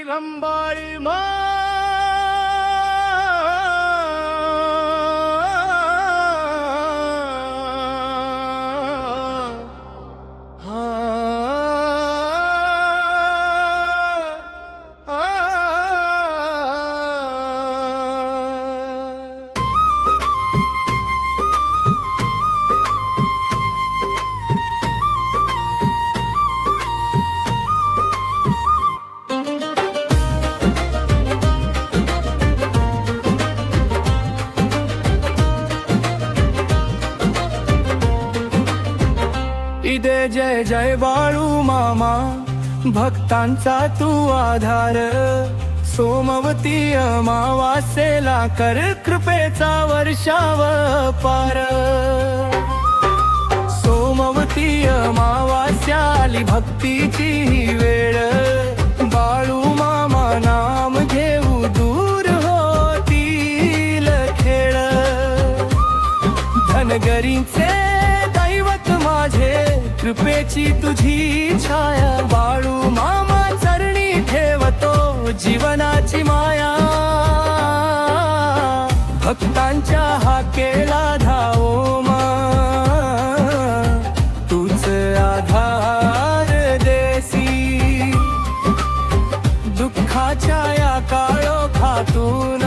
रंबाळी मा इदे जय जय बाळू मामा, भक्तांचा तू आधार। सोमवती अमावास्येला कर कृपेचा वर्षाव पार। सोमवती अमावास्या आली भक्तीची ही वेळ, बाळू मामा नाम घेऊ दूर होतील खेळ। धनगरीचे दैवत माझे, कृपेची तुझी छाया। बाळू मामा चरणी ठेवतो जीवनाची माया। भक्तांच्या हाकेला धावो मा, तूच आधार देसी। दुःखाच्या या काळोखातून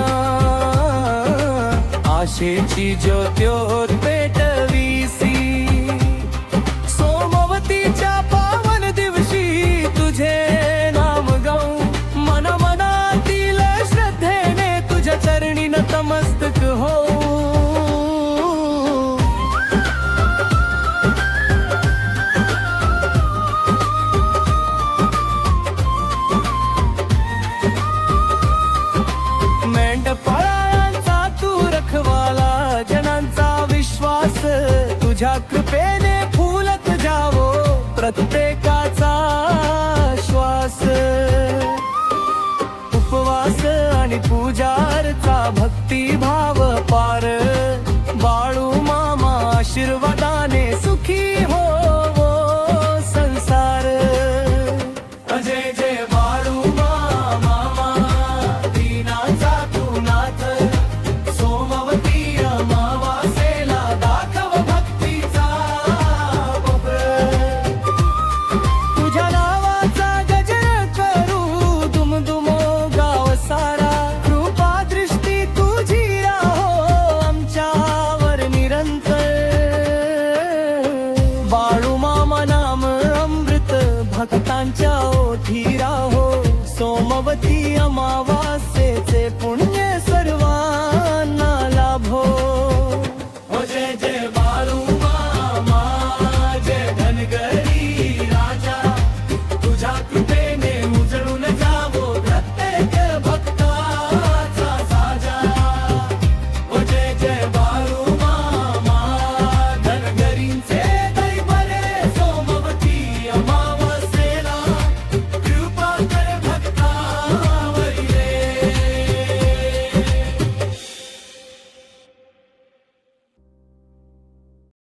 आशेची ज्योत पेटवीसी। सोमवतीच्या पावन दिवशी तुझे नाम गाऊ, मन मनातील श्रद्धेने तुझ्या चरणी नतमस्तक हो। मेंढपाळांचा तू रखवाला, जनांचा विश्वास तुझ्या कृपेने फुलत जावो प्रत्येकाचा श्वास। उपवास आणि पूजारचा भक्तिभाव पार, बाळू मामा आशीर्वादाने सुखी हो संसार। जय जय बाळू मामा, दीनाचा तू नाथ। सोमवती अमावास्येला दाखव भक्तीचा बहर। तुझ्या नावाचा गजर करू दुमदुमो गाव सारा। कृपा दृष्टी तुझी राहो आमच्यावर निरंतर। बाळू मामा नाम अमृत, भक्तांच्या ओठी राहो। सोमवती अमावास्या